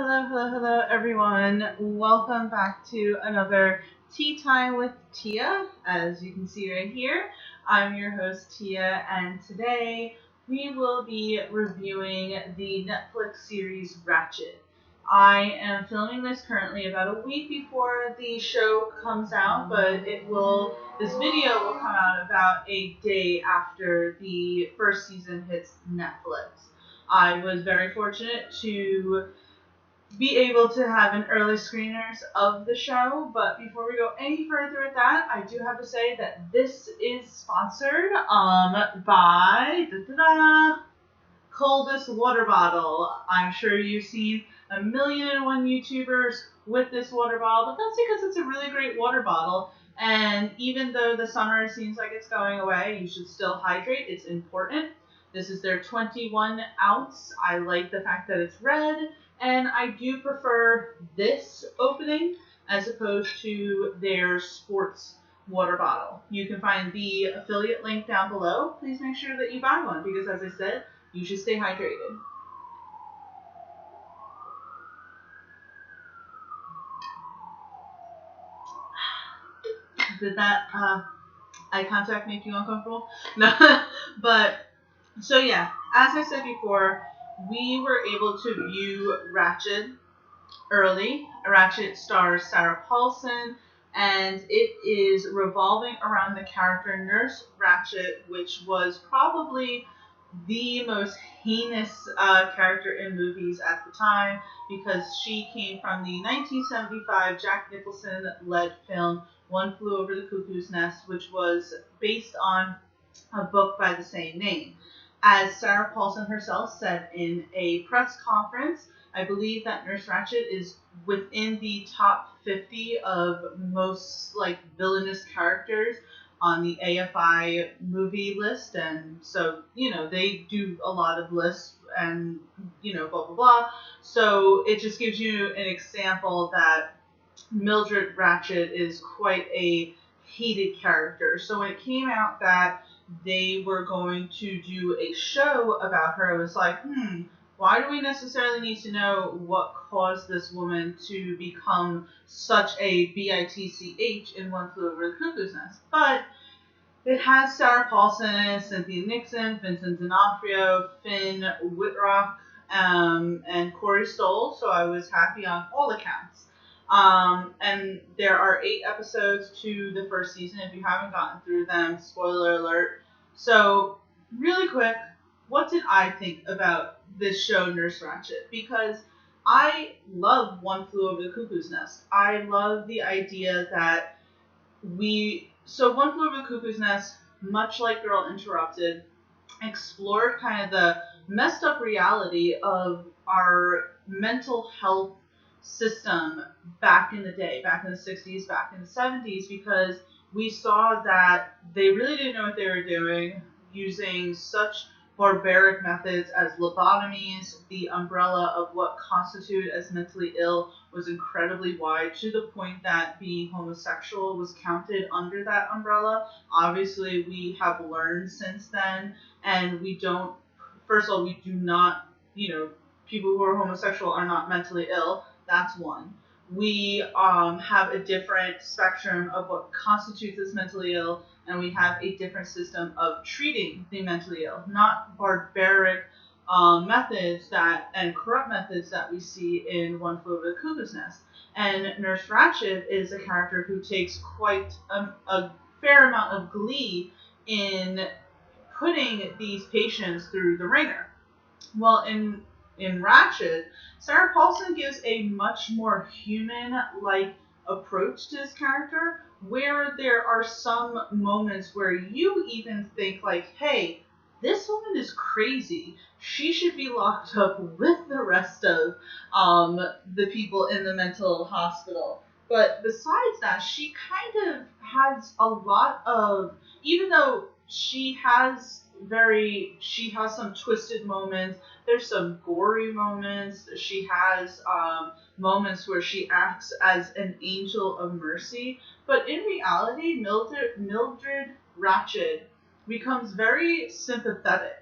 Hello, everyone. Welcome back to another Tea Time with Tia. As you can see right here, I'm your host, Tia, and today we will be reviewing the Netflix series Ratched. I am filming this currently about a week before the show comes out, but this video will come out about a day after the first season hits Netflix. I was very fortunate to be able to have an early screeners of the show. But before we go any further with that, I do have to say that this is sponsored by Coldest Water Bottle. I'm sure you've seen a million and one YouTubers with this water bottle, but that's because it's a really great water bottle. And even though the summer seems like it's going away, you should still hydrate. It's important. This is their 21 ounce. I like the fact that it's red, and I do prefer this opening as opposed to their sports water bottle. You can find the affiliate link down below. Please make sure that you buy one because, as I said, you should stay hydrated. Did that eye contact make you uncomfortable? No, but so yeah, as I said before, we were able to view Ratched early. Ratched stars Sarah Paulson, and it is revolving around the character Nurse Ratched, which was probably the most heinous character in movies at the time because she came from the 1975 Jack Nicholson-led film One Flew Over the Cuckoo's Nest, which was based on a book by the same name. As Sarah Paulson herself said in a press conference, I believe that Nurse Ratched is within the top 50 of most villainous characters on the AFI movie list, and so they do a lot of lists and blah blah blah. So it just gives you an example that Mildred Ratched is quite a hated character. So when it came out that they were going to do a show about her, it was like, why do we necessarily need to know what caused this woman to become such a bitch in One Flew Over the Cuckoo's Nest? But it has Sarah Paulson, Cynthia Nixon, Vincent D'Onofrio, Finn Wittrock, and Corey Stoll, so I was happy on all accounts. And there are 8 episodes to the first season. If you haven't gotten through them, spoiler alert. So, really quick, what did I think about this show, Nurse Ratched? Because I love One Flew Over the Cuckoo's Nest. I love the idea that One Flew Over the Cuckoo's Nest, much like Girl Interrupted, explored kind of the messed up reality of our mental health system back in the day, back in the 60s, back in the 70s, because we saw that they really didn't know what they were doing, using such barbaric methods as lobotomies. The umbrella of what constituted as mentally ill was incredibly wide, to the point that being homosexual was counted under that umbrella. Obviously, we have learned since then, and we do not, people who are homosexual are not mentally ill. That's one. We have a different spectrum of what constitutes as mentally ill, and we have a different system of treating the mentally ill, not barbaric methods and corrupt methods that we see in One Flew Over the Cuckoo's Nest. And Nurse Ratched is a character who takes quite a fair amount of glee in putting these patients through the ringer. Well, in Ratched, Sarah Paulson gives a much more human-like approach to this character, where there are some moments where you even think hey, this woman is crazy. She should be locked up with the rest of the people in the mental hospital. But besides that, she kind of has a lot of, even though she has some twisted moments, there's some gory moments. She has moments where she acts as an angel of mercy. But in reality, Mildred Ratched becomes very sympathetic.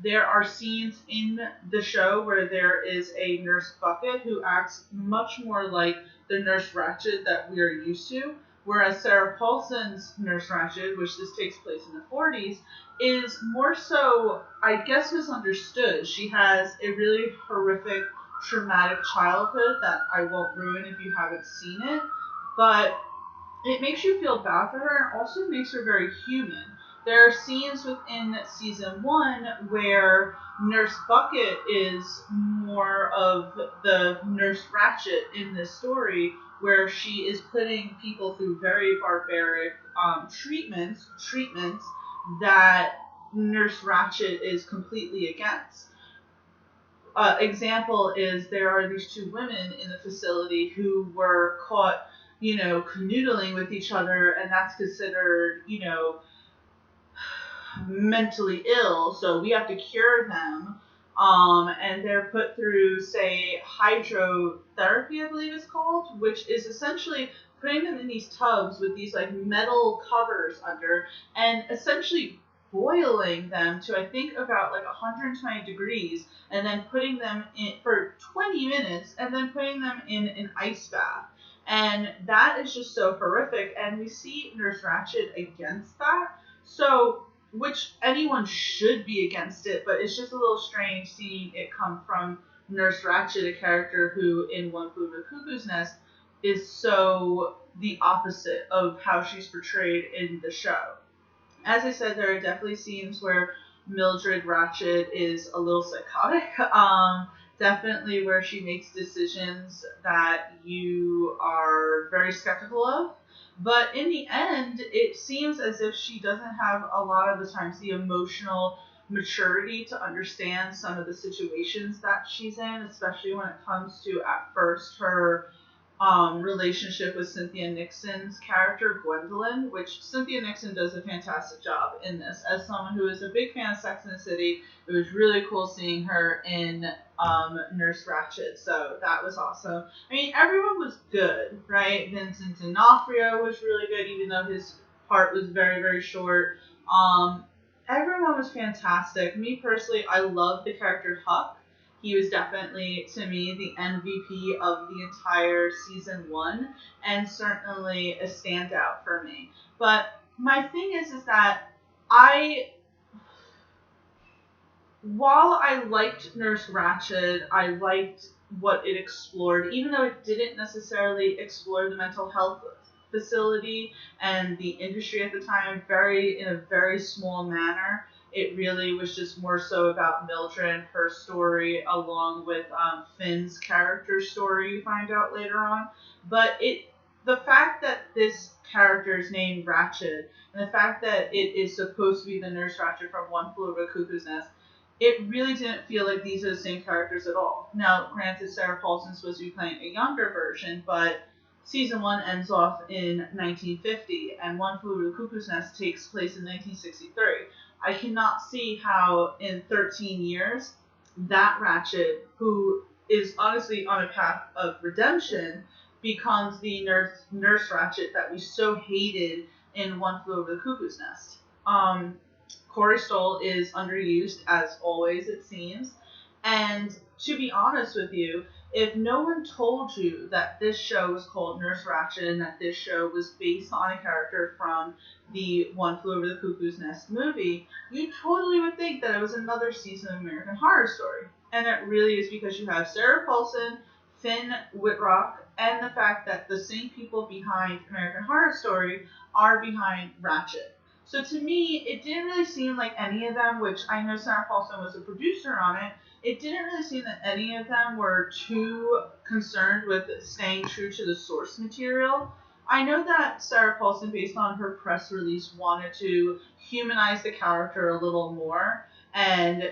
There are scenes in the show where there is a Nurse Bucket who acts much more like the Nurse Ratched that we are used to, whereas Sarah Paulson's Nurse Ratched, which this takes place in the 40s, is more so, I guess, misunderstood. She has a really horrific, traumatic childhood that I won't ruin if you haven't seen it, but it makes you feel bad for her and also makes her very human. There are scenes within season one where Nurse Bucket is more of the Nurse Ratched in this story, where she is putting people through very barbaric treatments that Nurse Ratched is completely against. Example is there are these two women in the facility who were caught, canoodling with each other, and that's considered, mentally ill, so we have to cure them. And they're put through, say, hydrotherapy, I believe it's called, which is essentially putting them in these tubs with these like metal covers under, and essentially boiling them to I think about like 120 degrees, and then putting them in for 20 minutes, and then putting them in an ice bath. And that is just so horrific, and we see Nurse Ratched against that. So which anyone should be against it, but it's just a little strange seeing it come from Nurse Ratched, a character who in One Flew Over the Cuckoo's Nest is so the opposite of how she's portrayed in the show. As I said, there are definitely scenes where Mildred Ratched is a little psychotic. Definitely where she makes decisions that you are very skeptical of. But in the end, it seems as if she doesn't have a lot of the times the emotional maturity to understand some of the situations that she's in, especially when it comes to, at first, her relationship with Cynthia Nixon's character, Gwendolyn, which Cynthia Nixon does a fantastic job in this. As someone who is a big fan of Sex and the City, it was really cool seeing her in Nurse Ratched, so that was awesome. I mean, everyone was good, right? Vincent D'Onofrio was really good, even though his part was very, very short. Everyone was fantastic. Me personally, I love the character Huck. He was definitely, to me, the MVP of the entire season one, and certainly a standout for me. But my thing is that while I liked Nurse Ratched, I liked what it explored, even though it didn't necessarily explore the mental health facility and the industry at the time in a very small manner. It really was just more so about Mildred, her story, along with Finn's character story you find out later on. But the fact that this character is named Ratched, and the fact that it is supposed to be the Nurse Ratched from One Flew Over the Cuckoo's Nest, it really didn't feel like these are the same characters at all. Now, granted, Sarah Paulson's supposed to be playing a younger version, but season one ends off in 1950, and One Flew Over the Cuckoo's Nest takes place in 1963. I cannot see how in 13 years that Ratched, who is honestly on a path of redemption, becomes the nurse Ratched that we so hated in One Flew Over the Cuckoo's Nest. Corey Stoll is underused, as always, it seems. And to be honest with you, if no one told you that this show was called Nurse Ratched and that this show was based on a character from the One Flew Over the Cuckoo's Nest movie, you totally would think that it was another season of American Horror Story. And it really is because you have Sarah Paulson, Finn Wittrock, and the fact that the same people behind American Horror Story are behind Ratched. So to me, it didn't really seem like any of them, which I know Sarah Paulson was a producer on it didn't really seem that any of them were too concerned with staying true to the source material. I know that Sarah Paulson, based on her press release, wanted to humanize the character a little more and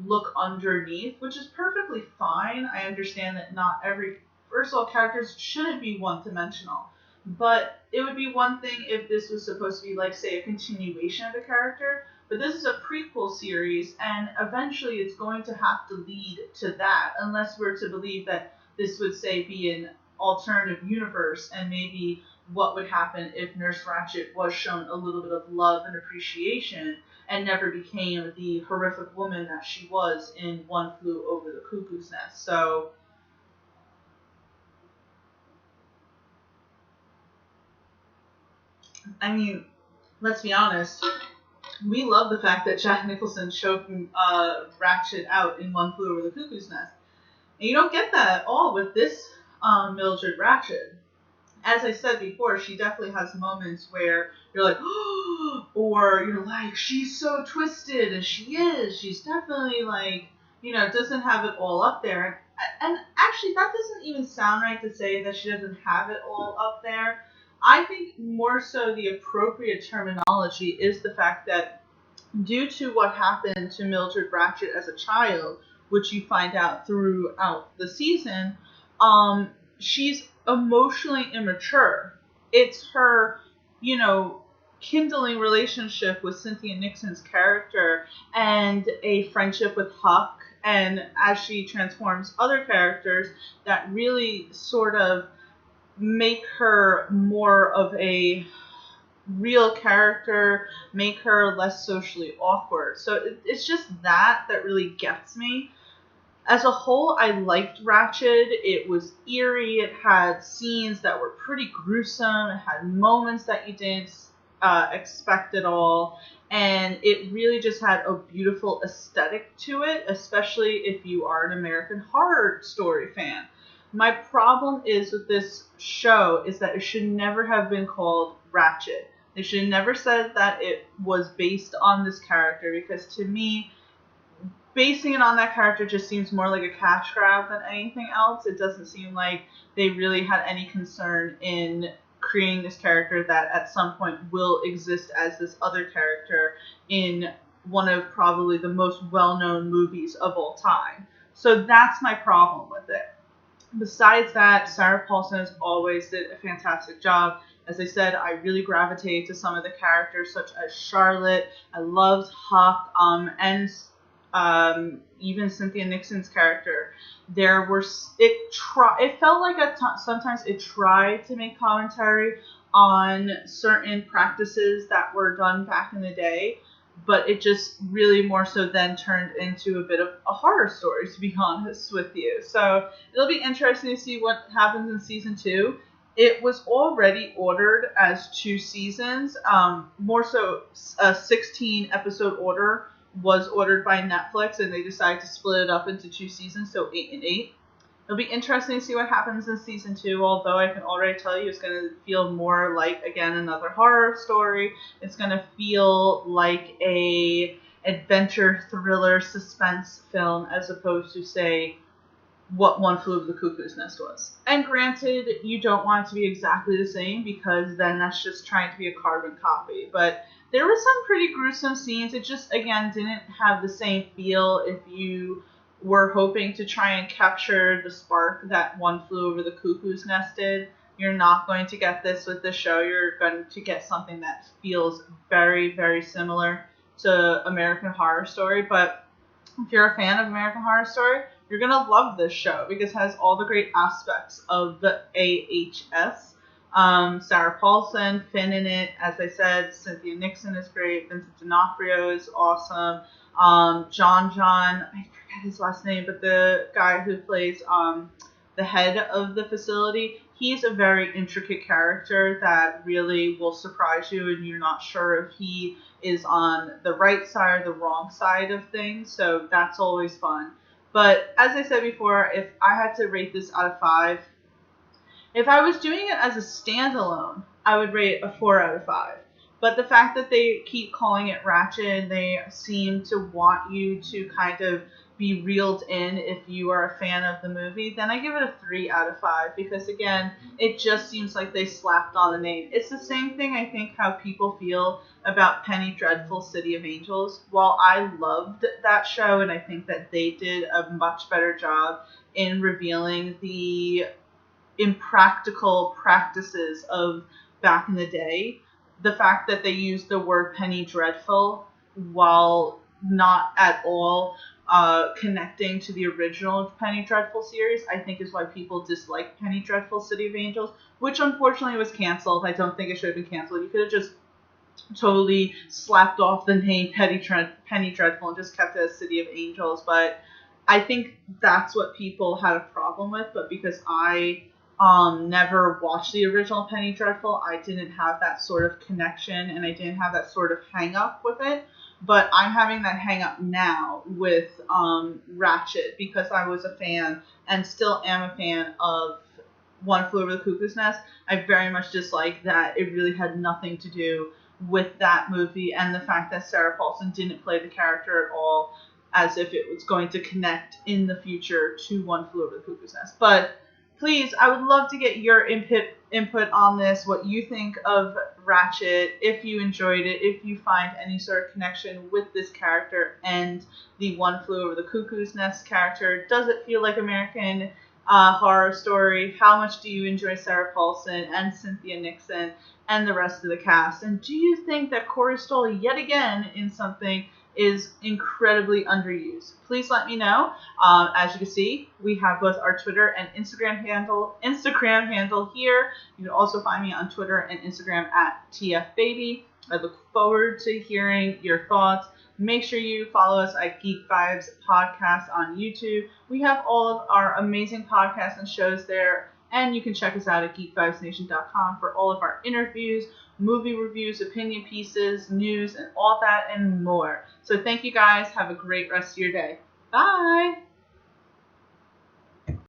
look underneath, which is perfectly fine. I understand that not every, first of all, characters shouldn't be one-dimensional. But it would be one thing if this was supposed to be, like, say, a continuation of the character. But this is a prequel series, and eventually it's going to have to lead to that, unless we're to believe that this would, say, be an alternative universe, and maybe what would happen if Nurse Ratched was shown a little bit of love and appreciation, and never became the horrific woman that she was in One Flew Over the Cuckoo's Nest. So, I mean, let's be honest. We love the fact that Jack Nicholson choked Ratched out in One Flew Over the Cuckoo's Nest. And you don't get that at all with this Mildred Ratched. As I said before, she definitely has moments where you're like, oh, or you're like, she's so twisted, and she is. She's definitely like, doesn't have it all up there. And actually, that doesn't even sound right to say that she doesn't have it all up there. I think more so the appropriate terminology is the fact that due to what happened to Mildred Ratched as a child, which you find out throughout the season, she's emotionally immature. It's her, kindling relationship with Cynthia Nixon's character and a friendship with Huck, and as she transforms other characters that really sort of make her more of a real character, make her less socially awkward. So it's just that really gets me. As a whole, I liked Ratched. It was eerie. It had scenes that were pretty gruesome. It had moments that you didn't expect at all. And it really just had a beautiful aesthetic to it, especially if you are an American Horror Story fan. My problem is with this show is that it should never have been called Ratched. They should have never said that it was based on this character, because to me, basing it on that character just seems more like a cash grab than anything else. It doesn't seem like they really had any concern in creating this character that at some point will exist as this other character in one of probably the most well-known movies of all time. So that's my problem with it. Besides that, Sarah Paulson has always did a fantastic job. As I said, I really gravitated to some of the characters, such as Charlotte. I loved Huck, and even Cynthia Nixon's character. It felt like sometimes it tried to make commentary on certain practices that were done back in the day, but it just really more so then turned into a bit of a horror story, to be honest with you. So it'll be interesting to see what happens in season 2. It was already ordered as 2 seasons. More so, a 16 episode order was ordered by Netflix, and they decided to split it up into 2 seasons, so 8 and 8. It'll be interesting to see what happens in season 2, although I can already tell you it's going to feel more like, again, another horror story. It's going to feel like a adventure, thriller, suspense film, as opposed to, say, what One Flew Over the Cuckoo's Nest was. And granted, you don't want it to be exactly the same, because then that's just trying to be a carbon copy. But there were some pretty gruesome scenes. It just, again, didn't have the same feel. If you were hoping to try and capture the spark that One Flew Over the Cuckoo's Nest did, you're not going to get this with this show. You're going to get something that feels very, very similar to American Horror Story. But if you're a fan of American Horror Story, you're going to love this show, because it has all the great aspects of the AHS. Sarah Paulson, Finn in it. As I said, Cynthia Nixon is great. Vincent D'Onofrio is awesome. John, I forget his last name, but the guy who plays the head of the facility, he's a very intricate character that really will surprise you, and you're not sure if he is on the right side or the wrong side of things, so that's always fun. But as I said before, if I had to rate this out of 5, if I was doing it as a standalone, I would rate it a 4 out of 5. But the fact that they keep calling it Ratched, they seem to want you to kind of be reeled in if you are a fan of the movie, then I give it a 3 out of 5, because again, it just seems like they slapped on the name. It's the same thing, I think, how people feel about Penny Dreadful City of Angels. While I loved that show, and I think that they did a much better job in revealing the impractical practices of back in the day, the fact that they used the word Penny Dreadful while not at all connecting to the original Penny Dreadful series, I think is why people dislike Penny Dreadful City of Angels, which unfortunately was canceled. I don't think it should have been canceled. You could have just totally slapped off the name Penny Dreadful and just kept it as City of Angels. But I think that's what people had a problem with. But because I never watched the original Penny Dreadful, I didn't have that sort of connection and I didn't have that sort of hang up with it. But I'm having that hang up now with Ratched because I was a fan and still am a fan of One Flew Over the Cuckoo's Nest. I very much dislike that it really had nothing to do with that movie and the fact that Sarah Paulson didn't play the character at all as if it was going to connect in the future to One Flew Over the Cuckoo's Nest. But please, I would love to get your input on this, what you think of Ratched, if you enjoyed it, if you find any sort of connection with this character and the One Flew Over the Cuckoo's Nest character. Does it feel like American Horror Story? How much do you enjoy Sarah Paulson and Cynthia Nixon and the rest of the cast? And do you think that Corey Stoll, yet again, in something is incredibly underused? Please let me know. As you can see, we have both our Twitter and Instagram handle here. You can also find me on Twitter and Instagram at TFBaby. I look forward to hearing your thoughts. Make sure you follow us at Geek Vibes Podcast on YouTube. We have all of our amazing podcasts and shows there. And you can check us out at geekvibesnation.com for all of our interviews, movie reviews, opinion pieces, news, and all that and more. So thank you guys. Have a great rest of your day. Bye.